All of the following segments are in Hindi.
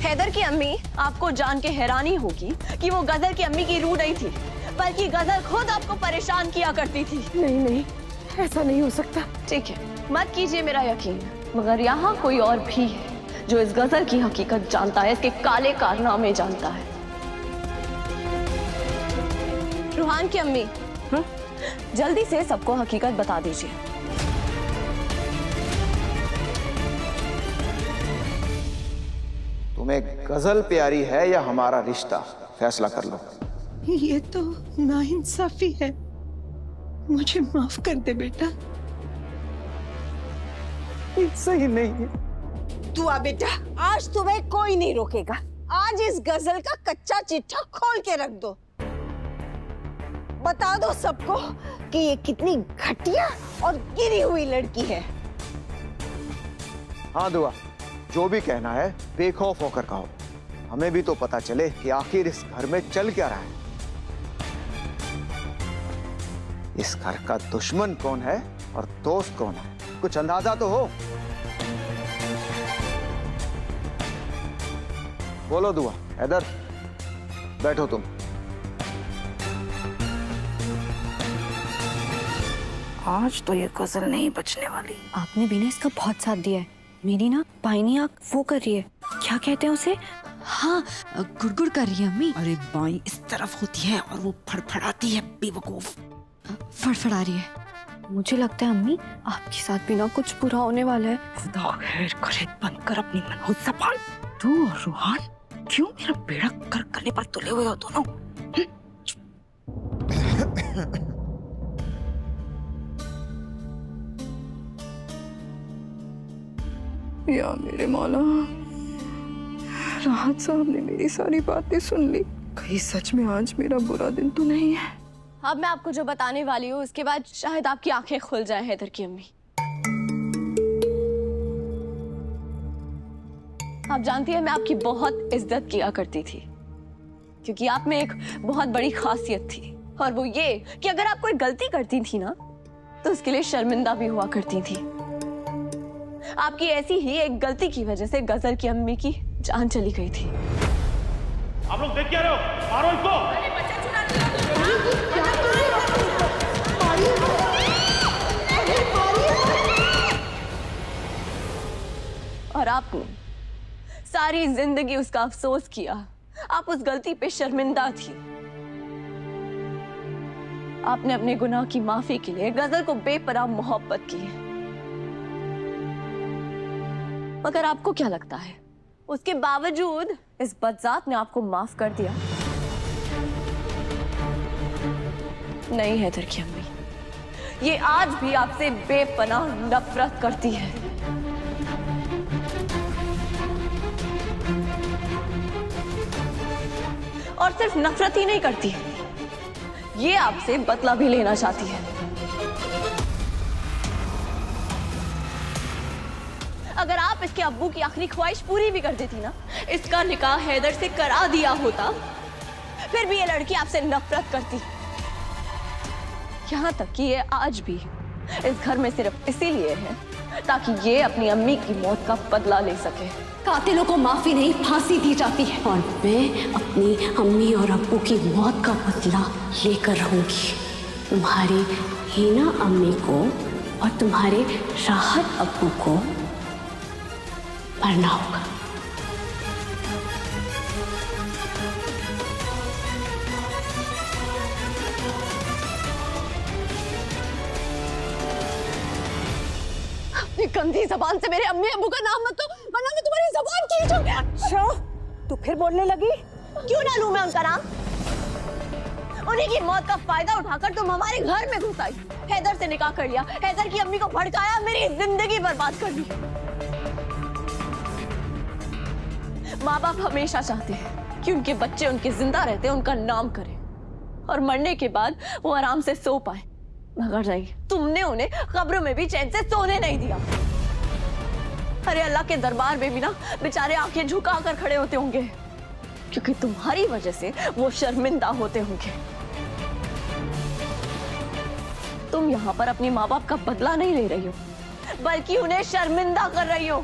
हैदर की अम्मी आपको जान के हैरानी होगी कि वो गजल की अम्मी की रूह नहीं थी, बल्कि गजल खुद आपको परेशान किया करती थी। नहीं नहीं, ऐसा नहीं हो सकता। ठीक है, मत कीजिए मेरा यकीन, मगर यहाँ कोई और भी है जो इस गजल की हकीकत जानता है, इसके काले कारनामे जानता है। रूहान की अम्मी, जल्दी से सबको हकीकत बता दीजिए। तुम्हें गजल प्यारी है या हमारा रिश्ता, फैसला कर लो। ये तो नाइंसाफी है, मुझे माफ कर दे बेटा। ये सही नहीं है। तू आ बेटा, आज तुम्हें कोई नहीं रोकेगा। आज इस गजल का कच्चा चिट्ठा खोल के रख दो। बता दो सबको कि ये कितनी घटिया और गिरी हुई लड़की है। हाँ दुआ, जो भी कहना है बेखौफ होकर कहो। हमें भी तो पता चले कि आखिर इस घर में चल क्या रहा है। इस घर का दुश्मन कौन है और दोस्त कौन है, कुछ अंदाजा तो हो। बोलो दुआ। हैदर, बैठो तुम। आज तो ये गजल नहीं बचने वाली। आपने भी ना इसका बहुत साथ दिया है। मेरी ना बाईनी आँख वो कर रही है, क्या कहते हैं उसे? हाँ, गुड़गुड़ कर रही है अम्मी। अरे बाई इस तरफ होती है और वो फड़फड़ाती है, बेवकूफ। फड़फड़ा रही है। मुझे लगता है अम्मी आपके साथ भी ना कुछ बुरा होने वाला है। खुदा खैर करे, बंद कर अपनी मनहूस ज़बान। तू और रूहान क्यों मेरा बेड़ा कर करने पर तुले हुए हो दोनों? या मेरे मौला, राहत साहब ने मेरी सारी बातें सुन ली। कहीं सच में आज मेरा बुरा दिन तो नहीं है। अब मैं आपको जो बताने वाली हूँ उसके बाद शायद आपकी आंखें खुल जाएं हैदर की अम्मी। आप जानती हैं मैं आपकी बहुत इज्जत किया करती थी, क्योंकि आप में एक बहुत बड़ी खासियत थी, और वो ये कि अगर आप कोई गलती करती थी ना तो उसके लिए शर्मिंदा भी हुआ करती थी। आपकी ऐसी ही एक गलती की वजह से गजल की अम्मी की जान चली गई थी। आप लोग देख क्या रहे हो? मारो इसको। और आपने सारी जिंदगी उसका अफसोस किया। आप उस गलती पे शर्मिंदा थी। आपने अपने गुनाह की माफी के लिए गजल को बेपनाह मोहब्बत की, मगर आपको क्या लगता है उसके बावजूद इस बदजात ने आपको माफ कर दिया? नहीं हैदर की अम्मी, ये आज भी आपसे बेपनाह नफरत करती है। और सिर्फ नफरत ही नहीं करती, ये आपसे बदला भी लेना चाहती है। अगर आप इसके अब्बू की आखिरी ख्वाहिश पूरी भी कर देती ना, इसका निकाह हैदर से करा दिया होता, फिर भी ये लड़की आपसे नफरत करती। यहाँ तक कि ये आज भी इस घर में सिर्फ इसीलिए है ताकि ये अपनी अम्मी की मौत का बदला ले सके। कातिलों को माफी नहीं, फांसी दी जाती है। और मैं अपनी अम्मी और अब्बू की मौत का बदला लेकर रहूंगी। तुम्हारी हीना अम्मी को और तुम्हारे राहत अब्बू को मरना होगा। अपनी गंदी जबान से मेरे अम्मी अब्बू का नाम मत लो, वरना मैं तुम्हारी जबान खींच लूंगी। अच्छा, तू फिर बोलने लगी? क्यों ना लूं मैं उनका नाम? उन्हीं की मौत का फायदा उठाकर तुम हमारे घर में घुस आई, हैदर से निकाह कर लिया, हैदर की अम्मी को भड़काया, मेरी जिंदगी बर्बाद कर दी। माँ बाप हमेशा चाहते हैं कि उनके बच्चे उनके जिंदा रहते उनका नाम करें और मरने के बाद वो आराम से सो पाए, मगर नहीं, तुमने उन्हें कब्र में भी चैन से सोने नहीं दिया। अरे अल्लाह के दरबार में भी ना बेचारे आंखें झुका कर खड़े होते होंगे, क्योंकि तुम्हारी वजह से वो शर्मिंदा होते होंगे। तुम यहाँ पर अपनी माँ बाप का बदला नहीं ले रही हो, बल्कि उन्हें शर्मिंदा कर रही हो।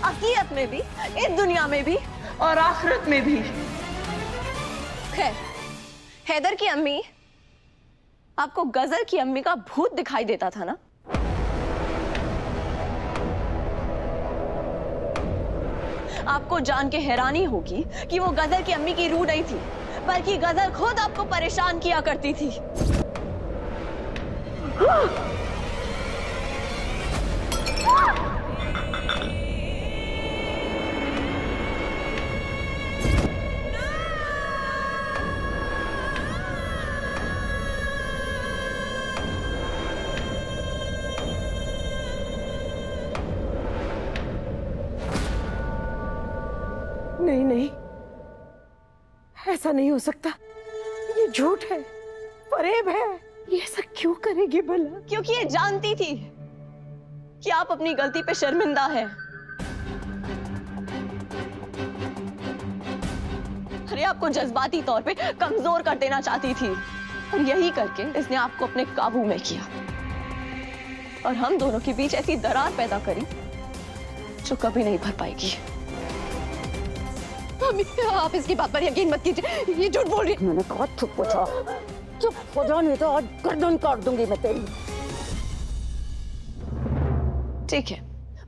असलियत में भी, इस दुनिया में भी और आखिरत में भी। खैर, हैदर की अम्मी, आपको गजल की अम्मी का भूत दिखाई देता था ना? आपको जान के हैरानी होगी कि वो गजल की अम्मी की रूह नहीं थी, बल्कि गजल खुद आपको परेशान किया करती थी। नहीं नहीं, ऐसा नहीं हो सकता, ये झूठ है, फरेब है। ये ऐसा क्यों करेगी भला? क्योंकि ये जानती थी कि आप अपनी गलती पे शर्मिंदा हैं। अरे आपको जज्बाती तौर पे कमजोर कर देना चाहती थी, और यही करके इसने आपको अपने काबू में किया और हम दोनों के बीच ऐसी दरार पैदा करी जो कभी नहीं भर पाएगी। आप इसकी बात पर यकीन मत कीजिए, ये झूठ बोल रही है। मैंने कहा चुप पूछा, चुप हो जाओ, नहीं तो आज गर्दन काट दूंगी मैं तेरी। ठीक है,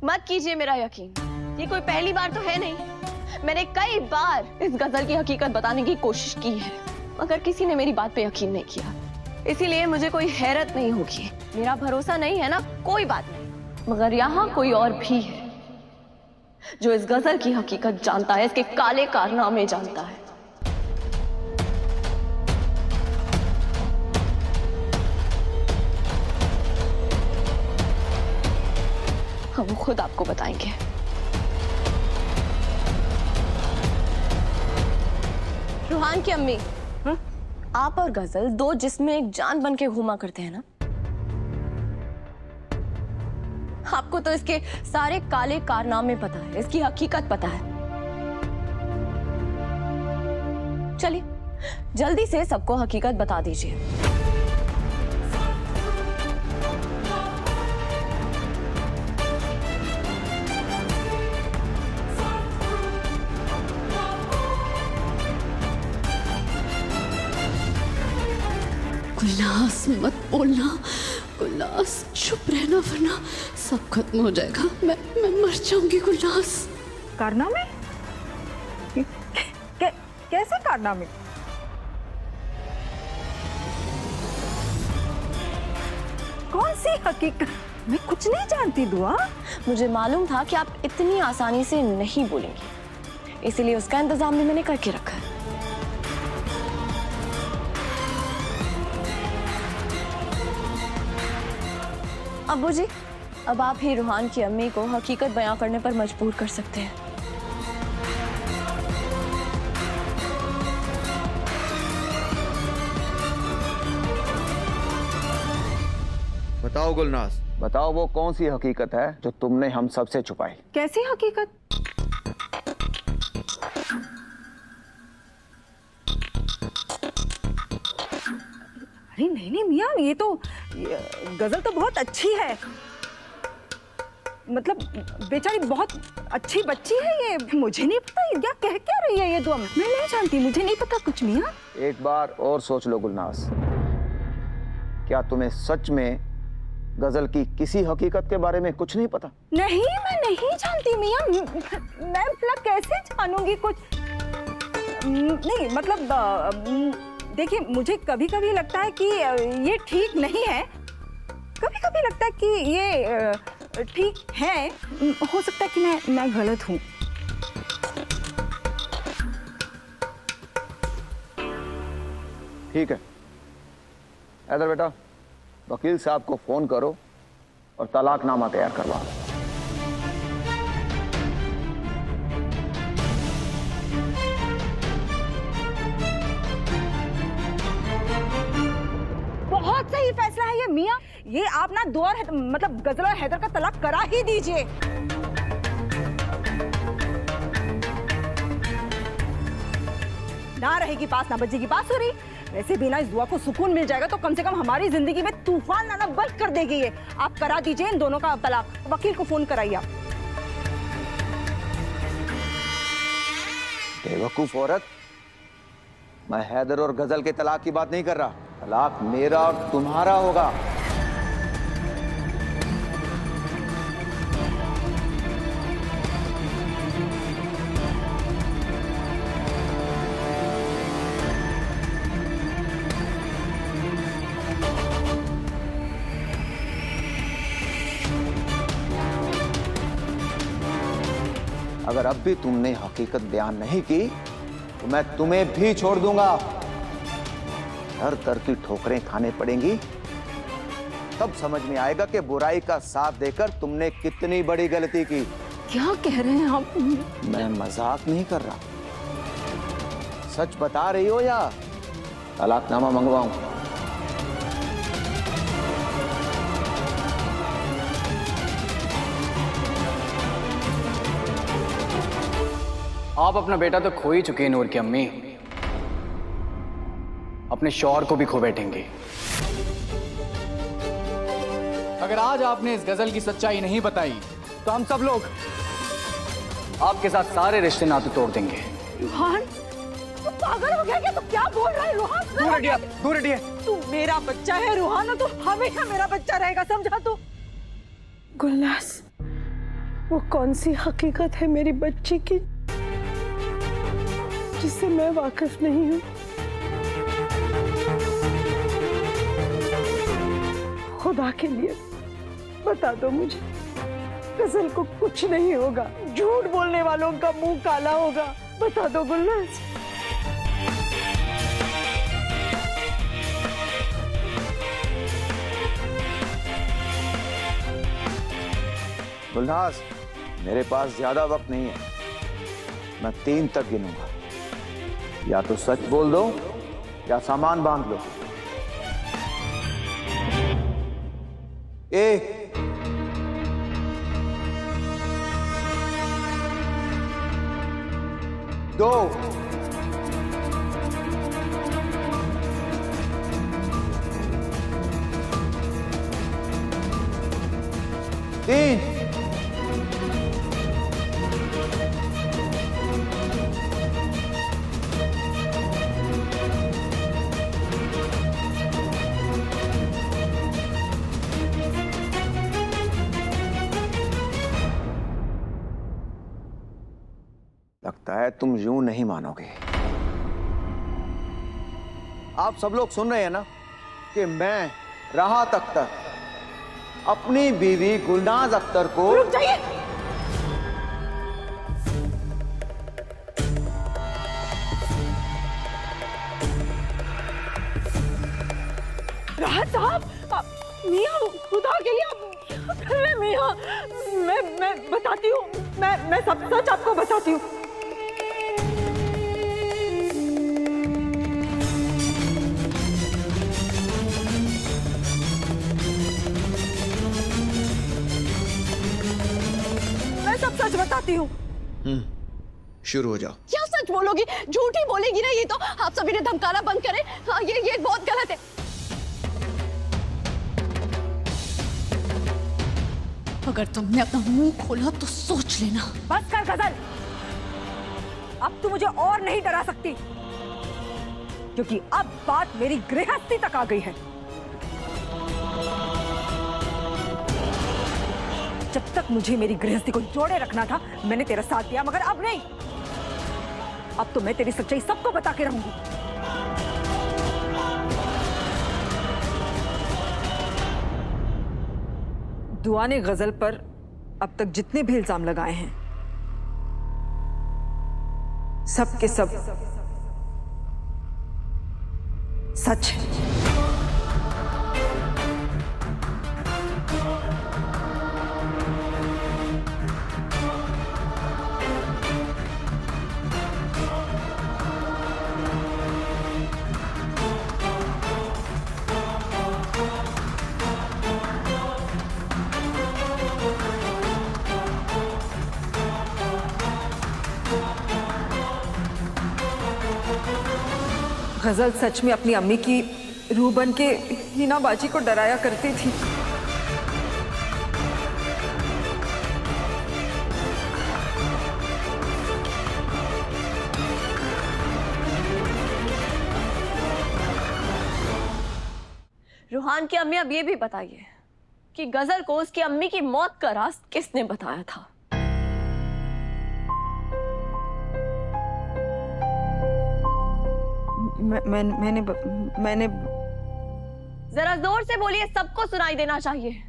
मत कीजिए मेरा यकीन, ये कोई पहली बार तो है नहीं। मैंने कई बार इस गजल की हकीकत बताने की कोशिश की है, मगर किसी ने मेरी बात पे यकीन नहीं किया। इसीलिए मुझे कोई हैरत नहीं होगी। मेरा भरोसा नहीं है ना, कोई बात नहीं, मगर यहाँ कोई और भी है जो इस गजल की हकीकत जानता है, इसके काले कारनामे जानता है। हम वो खुद आपको बताएंगे। रूहान की अम्मी, आप और गजल दो जिस्म एक जान बन के घूमा करते हैं ना? आपको तो इसके सारे काले कारनामे पता है, इसकी हकीकत पता है। चलिए जल्दी से सबको हकीकत बता दीजिए। गुलनाज मत बोलना, गुलनाज चुप रहना, वरना सब खत्म हो जाएगा। मैं मर जाऊंगी गुलनाज। कारनामे? कैसे कारनामे? कौन सी हकीकत? मैं कुछ नहीं जानती दुआ। मुझे मालूम था कि आप इतनी आसानी से नहीं बोलेंगी, इसीलिए उसका इंतजाम भी मैंने करके रखा है। अब्बू जी, अब आप ही रूहान की अम्मी को हकीकत बयां करने पर मजबूर कर सकते हैं। बताओ गुलनाज, बताओ वो कौन सी हकीकत है जो तुमने हम सबसे छुपाई? कैसी हकीकत? अरे नहीं मियाँ, ये गजल तो बहुत अच्छी है, मतलब बेचारी बहुत अच्छी बच्ची है। ये मुझे नहीं पता ये क्या कह रही है ये दुआ। मैं नहीं जानती, मुझे नहीं पता कुछ मियाँ। एक बार और सोच लो गुलनाज, क्या तुम्हें सच में गजल की किसी हकीकत के बारे में कुछ नहीं पता? नहीं, मैं नहीं जानती मियाँ। मैं भला कैसे जानूंगी कुछ? नहीं मतलब देखिए, मुझे कभी कभी लगता है कि ये ठीक नहीं है, कभी कभी लगता है कि ये ठीक है। हो सकता है कि मैं गलत हूँ। ठीक है, इधर बेटा, वकील साहब को फोन करो और तलाकनामा तैयार करवाओ। बहुत सही फैसला है ये मियाँ। ये आप ना दो और मतलब गजल और हैदर का तलाक करा ही दीजिए। ना रहेगी पास, ना बजेगी बांसुरी। वैसे भी ना इस दुआ को सुकून मिल जाएगा तो कम से कम हमारी जिंदगी में तूफान लाना बंद कर देगी ये। आप करा दीजिए इन दोनों का तलाक। वकील को फोन कराइए आप। बेवकूफ औरत, मैं हैदर और गजल के तलाक की बात नहीं कर रहा। तलाक मेरा और तुम्हारा होगा। अगर अब भी तुमने हकीकत बयान नहीं की तो मैं तुम्हें भी छोड़ दूंगा। हर तरह की ठोकरें खाने पड़ेंगी, तब समझ में आएगा कि बुराई का साथ देकर तुमने कितनी बड़ी गलती की। क्या कह रहे हैं आप? मैं मजाक नहीं कर रहा, सच बता रही हो या तलाकनामा मंगवाऊं? आप अपना बेटा तो खो ही चुके हैं नूर की अम्मी, अपने शौहर को भी खो बैठेंगे। अगर आज आपने इस गजल की सच्चाई नहीं बताई तो हम सब लोग आपके साथ सारे रिश्ते नाते तोड़ देंगे। रोहन, तू पागल हो गया क्या? तू क्या बोल रहा है रोहन? दूर हटिए। तू मेरा बच्चा है रोहन, और तू हमेशा मेरा बच्चा रहेगा, समझा तू? गुलनाज, वो कौन सी हकीकत है मेरी बच्ची की जिससे मैं वाकिफ नहीं हूँ? खुदा के लिए बता दो मुझे। गजल को कुछ नहीं होगा, झूठ बोलने वालों का मुंह काला होगा। बता दो गुलनाज। गुलनाज, मेरे पास ज्यादा वक्त नहीं है, मैं 3 तक गिनूंगा। या तो सच बोल दो या सामान बांध लो। 1 2 3 लगता है तुम यूं नहीं मानोगे। आप सब लोग सुन रहे हैं ना कि मैं राहत अख्तर अपनी बीवी गुलनाज अख्तर को। रुक जाइए। राहत साहब, मियां, खुदा के लिए आप क्या कर रहे हैं मियां? मैं बताती हूँ, मैं सब सच आपको बताती हूँ। मैं सब सच बताती हूँ। शुरू हो जाओ। क्या सच बोलोगी? झूठ ही बोलेगी ना? ये तो आप सभी ने धमकाना बंद करें। हाँ, ये बहुत गलत है। अगर तुमने अपना मुंह खोला तो सोच लेना। बस कर गजल, अब तू मुझे और नहीं डरा सकती, क्योंकि अब बात मेरी गृहस्थी तक आ गई है। जब तक मुझे मेरी गृहस्थी को जोड़े रखना था मैंने तेरा साथ दिया, मगर अब नहीं। अब तो मैं तेरी सच्चाई सबको बता के रहूंगी। दुआ ने गजल पर अब तक जितने भी इल्जाम लगाए हैं सब के सब सच है। गजल सच में अपनी अम्मी की रूह बन के हीना बाजी को डराया करती थी। रूहान की अम्मी, अब ये भी बताइए कि गजल को उसकी अम्मी की मौत का राज किसने बताया था? मैंने जरा जोर से बोलिए, सबको सुनाई देना चाहिए,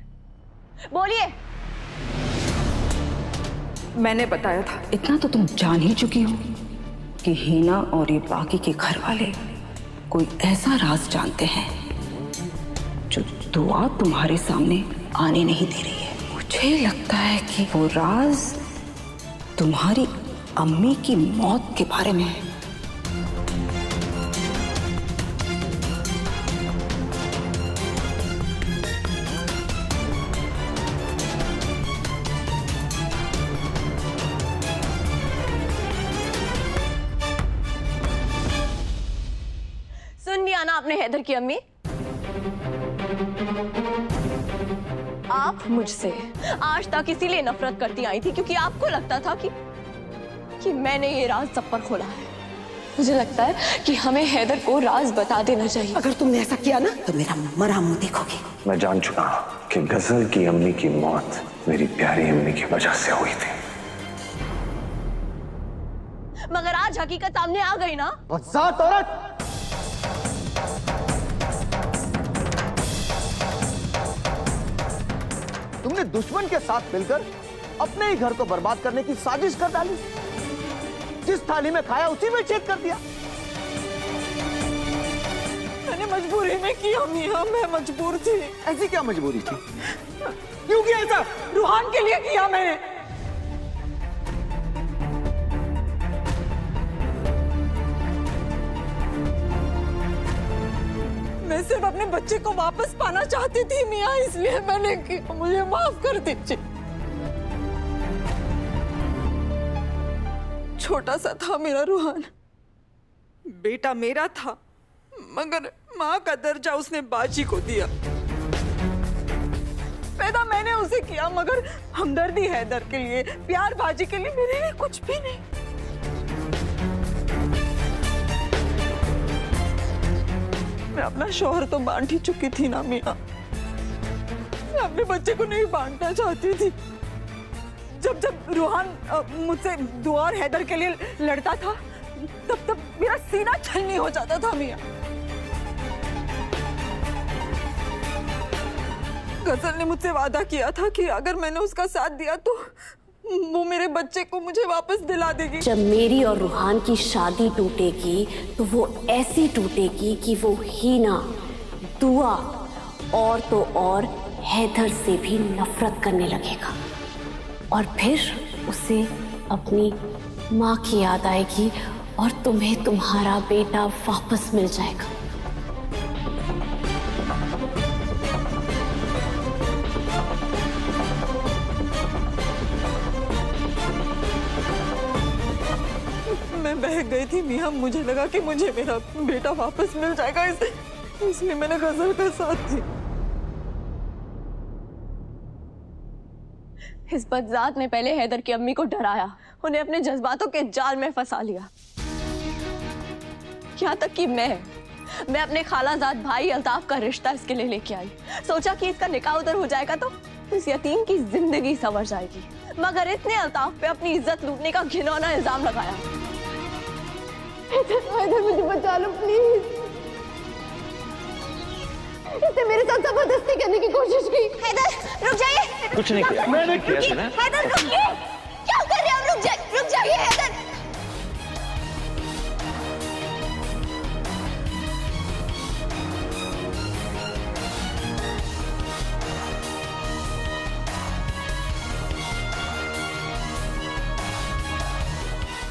बोलिए। मैंने बताया था। इतना तो तुम जान ही चुकी हो कि हीना और ये बाकी के घर वाले कोई ऐसा राज जानते हैं जो दुआ तुम्हारे सामने आने नहीं दे रही है। मुझे लगता है कि वो राज तुम्हारी अम्मी की मौत के बारे में है। सुन लिया ना आपने हैदर की अम्मी? आप मुझसे आज तक इसीलिए नफरत करती आई थी क्योंकि आपको लगता था कि मैंने ये राज सब पर खोला है। मुझे लगता है कि हमें हैदर को राज बता देना चाहिए। अगर तुमने ऐसा किया ना तो मेरा मरा मुंह देखोगे। मैं जान चुका कि गजल की अम्मी की मौत मेरी प्यारी अम्मी की वजह से हुई थी। मगर आज हकीकत सामने आ गई ना। बज़ात औरत, तुमने दुश्मन के साथ मिलकर अपने ही घर को बर्बाद करने की साजिश कर डाली। जिस थाली में खाया उसी में छेद कर दिया। मैंने मजबूरी में किया मियां, मैं मजबूर थी। ऐसी क्या मजबूरी थी? क्यों किया ऐसा? रूहान के लिए किया मैंने। मैं सिर्फ अपने बच्चे को वापस पाना चाहती थी मियां, इसलिए मैंने किया। मुझे माफ कर दीजिए। छोटा सा था मेरा रूहान, बेटा मेरा था, मगर माँ का दर्जा उसने बाजी को दिया। पैदा मैंने उसे किया, मगर हमदर्दी हैदर के लिए, प्यार बाजी के लिए मेरे लिए कुछ भी नहीं। मैं अपना शौहर तो बांट ही चुकी थी ना मियां, मैं अपने बच्चे को नहीं बांटना चाहती थी। जब रूहान मुझसे दुआ और हैदर के लिए लड़ता था, तब मेरा सीना छलनी हो जाता था मियां। गजल ने मुझसे वादा किया था कि अगर मैंने उसका साथ दिया तो वो मेरे बच्चे को मुझे वापस दिला देगी। जब मेरी और रूहान की शादी टूटेगी तो वो ऐसी टूटेगी कि वो हीना, दुआ और तो और हैदर से भी नफरत करने लगेगा, और फिर उसे अपनी माँ की याद आएगी और तुम्हें तुम्हारा बेटा वापस मिल जाएगा। मैं बह गई थी मियां, मुझे लगा कि मुझे मेरा बेटा वापस मिल जाएगा, इसलिए मैंने गजल का साथ दिया। इस बदजात ने पहले हैदर की अम्मी को डराया, उन्हें अपने जज्बातों के जाल में फंसा लिया। यहाँ तक कि मैं अपने खालाजाद भाई अल्ताफ का रिश्ता इसके लिए लेके आई। सोचा कि इसका निकाह उधर हो जाएगा तो इस यतीम की जिंदगी संवर जाएगी, मगर इसने अल्ताफ पे अपनी इज्जत लूटने का घिनौना इल्जाम लगाया। हैदर मुझे बचा लो प्लीज। इसने मेरे साथ जबरदस्ती करने की कोशिश की। हैदर रुक जाइए। कुछ नहीं किया मैंने किया सुना। हैदर रुकिए, क्या कर रहे हैं आप? रुक जाइए हैदर।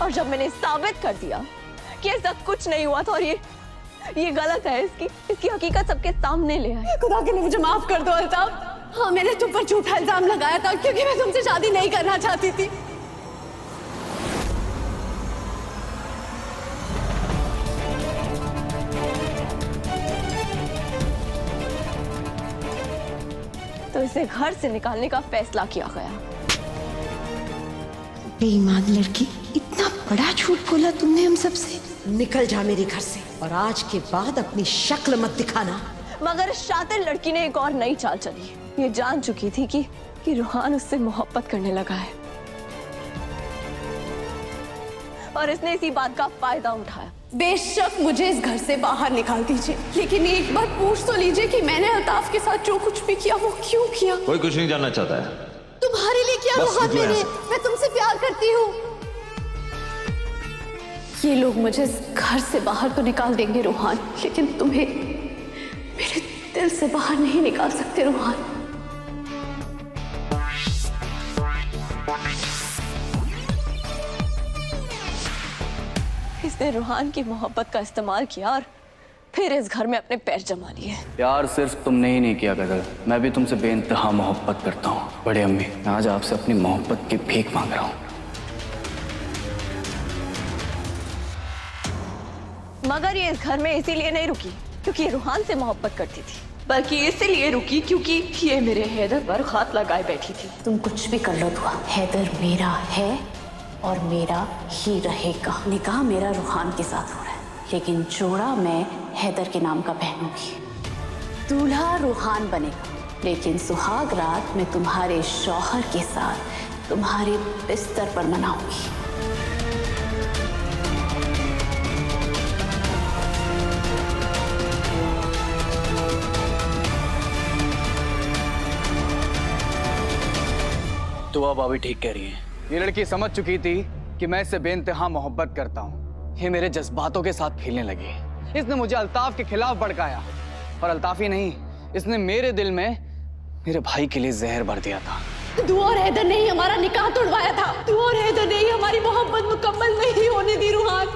और जब मैंने साबित कर दिया कि ऐसा कुछ नहीं हुआ था और ये गलत है, इसकी हकीकत सबके सामने ले आए। खुदा के लिए मुझे माफ कर दो अल्ताफ। हाँ, मैंने तुम पर झूठा इल्जाम लगाया था क्योंकि मैं तुमसे शादी नहीं करना चाहती थी। तो इसे घर से निकालने का फैसला किया गया। बेईमान लड़की, इतना बड़ा झूठ बोला तुमने हम सबसे। निकल जा मेरे घर से, और आज के बाद अपनी शक्ल मत दिखाना। मगर शातिर लड़की ने एक और नई चाल चली। ये जान चुकी थी कि रूहान उससे मोहब्बत करने लगा है और इसने इसी बात का फायदा उठाया। बेशक मुझे इस घर से बाहर निकाल दीजिए, लेकिन एक बार पूछ तो लीजिए कि मैंने अल्ताफ के साथ जो कुछ भी किया वो क्यों किया। कोई कुछ नहीं जानना चाहता है। तुम्हारे लिए क्या रूहान मैंने, मैं तुमसे प्यार करती हूँ। ये लोग मुझे इस घर से बाहर तो निकाल देंगे रूहान, लेकिन तुम्हें मेरे दिल से बाहर नहीं निकाल सकते रूहान। इसने रूहान की मोहब्बत का इस्तेमाल किया और फिर इस घर में अपने पैर जमा लिए। प्यार सिर्फ तुमने ही नहीं किया गजल, मैं भी तुमसे बेइंतहा मोहब्बत करता हूँ। बड़े अम्मी, मैं आज आपसे अपनी मोहब्बत की भीख मांग रहा हूँ। मगर ये इस घर में इसीलिए नहीं रुकी क्योंकि रूहान से मोहब्बत करती थी, बल्कि इसलिए रुकी क्योंकि ये मेरे हैदर पर हाथ लगाए बैठी थी। तुम कुछ भी कर लो दुआ, हैदर मेरा है और मेरा ही रहेगा। निकाह मेरा रूहान के साथ हो रहा है, लेकिन जोड़ा मैं हैदर के नाम का पहनूंगी। दूल्हा रूहान बनेगा, लेकिन सुहाग रात मैं तुम्हारे शौहर के साथ तुम्हारे बिस्तर पर मनाऊंगी। दुआ भाभी ठीक कह रही है। ये लड़की समझ चुकी थी कि मैं इससे बेइंतहा मोहब्बत करता हूँ। ये मेरे जज्बातों के साथ खेलने लगी। इसने मुझे अल्ताफ के खिलाफ भड़काया और अल्ताफ ही नहीं, इसने मेरे दिल में मेरे भाई के लिए जहर भर दिया था। तू और हैदर ने ही हमारा निकाह तोड़वाया था। तू और हैदर ने ही हमारी मोहब्बत मुकम्मल नहीं होने दी रूहान।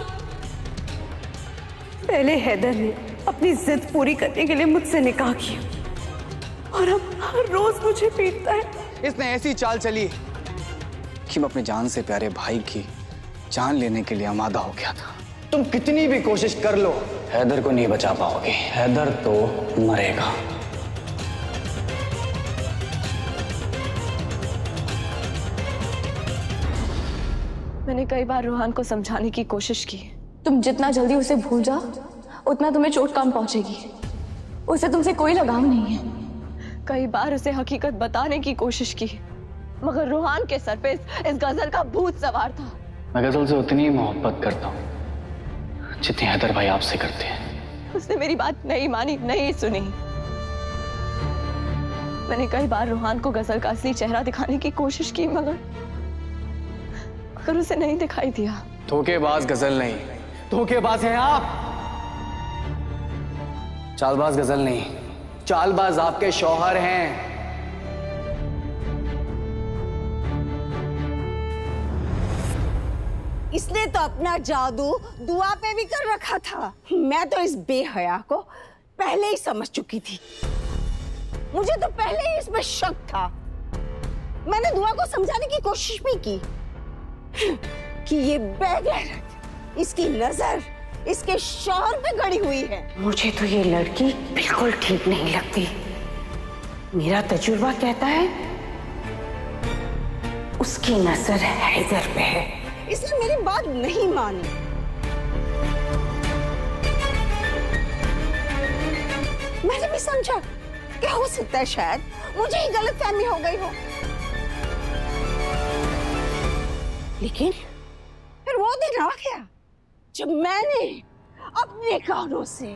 पहले हैदर ने अपनी जिद पूरी करने के लिए मुझसे निकाह किया और अब हर रोज मुझे पीटता है। इसने ऐसी चाल चली कि मैं अपने जान से प्यारे भाई की जान लेने के लिए आमादा हो गया था। तुम कितनी भी कोशिश कर लो, हैदर को नहीं बचा पाओगे। हैदर तो मरेगा। मैंने कई बार रूहान को समझाने की कोशिश की, तुम जितना जल्दी उसे भूल जाओ उतना तुम्हें चोट कम पहुंचेगी। उसे तुमसे कोई लगाव नहीं है। कई बार उसे हकीकत बताने की कोशिश की, मगर रूहान के सर पे इस गजल का भूत सवार था। मैं गजल से उतनी ही मोहब्बत करता हूँ जितनी हैदर भाई आपसे करते हैं। उसने मेरी बात नहीं मानी, नहीं सुनी। मैंने कई बार रूहान को गजल का असली चेहरा दिखाने की कोशिश की, मगर उसे नहीं दिखाई दिया। धोखेबाज गजल नहीं, धोखेबाज हैं आप। चालबाज गजल नहीं, चालबाज आपके शौहर हैं। इसने तो अपना जादू दुआ पे भी कर रखा था। मैं तो इस बेहया को पहले ही समझ चुकी थी। मुझे तो पहले ही इसमें शक था। मैंने दुआ को समझाने की कोशिश भी की कि ये बेगैरत, इसकी नजर इसके शौहर पे गड़ी हुई है। मुझे तो ये लड़की बिल्कुल ठीक नहीं लगती। मेरा तजुर्बा कहता है उसकी नजर हैदर पे है। इसने मेरी बात नहीं मानी। मैंने भी समझा कि हो सकता है शायद मुझे ही गलतफहमी हो गई हो, लेकिन फिर वो दिन आ गया जब मैंने अपने कानों से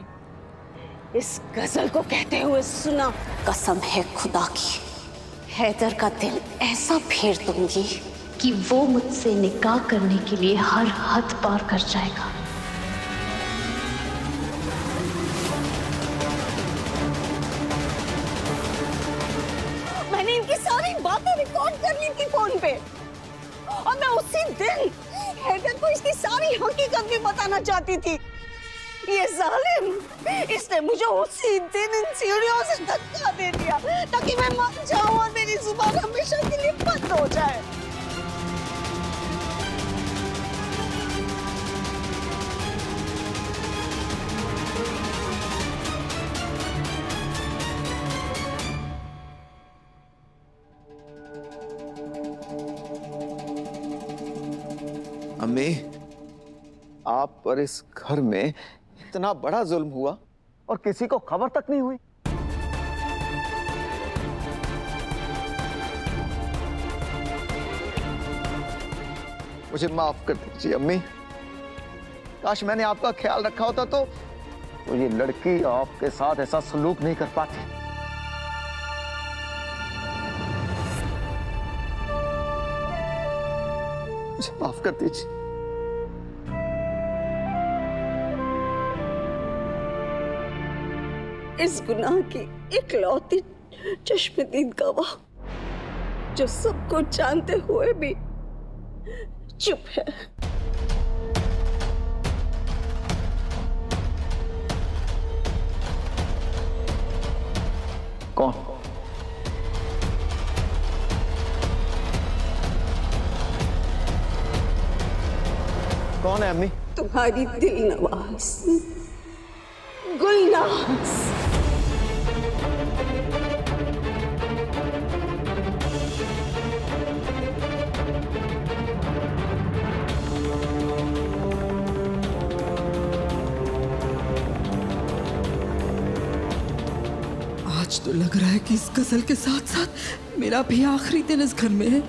इस गजल को कहते हुए सुना। कसम है खुदा की, हैदर का दिल ऐसा फेर दूंगी कि वो मुझसे निकाह करने के लिए हर हद पार कर जाएगा। मैंने इनकी सारी बातें रिकॉर्ड कर ली थी फोन पे, और मैं उसी दिन हैदर को इसकी सारी हकीकत भी बताना चाहती थी। ये जालिम, इसने मुझे उसी दिन इन सीढ़ियों से धक्का दे दिया ताकि मैं मर जाऊं और मेरी जुबान हमेशा के लिए बंद हो जाए। अम्मी, आप पर इस घर में इतना बड़ा जुल्म हुआ और किसी को खबर तक नहीं हुई। मुझे माफ कर दीजिए अम्मी। काश मैंने आपका ख्याल रखा होता तो ये लड़की आपके साथ ऐसा सलूक नहीं कर पाती। मुझे माफ कर दीजिए। इस गुनाह की इकलौती चश्मदीद गवाह जो सब कुछ जानते हुए भी चुप है। कौन? कौन है अम्मी? तुम्हारी दिल नवाज गुलनाज। आज तो लग रहा है कि इस गजल के साथ साथ मेरा भी आखिरी दिन इस घर में है।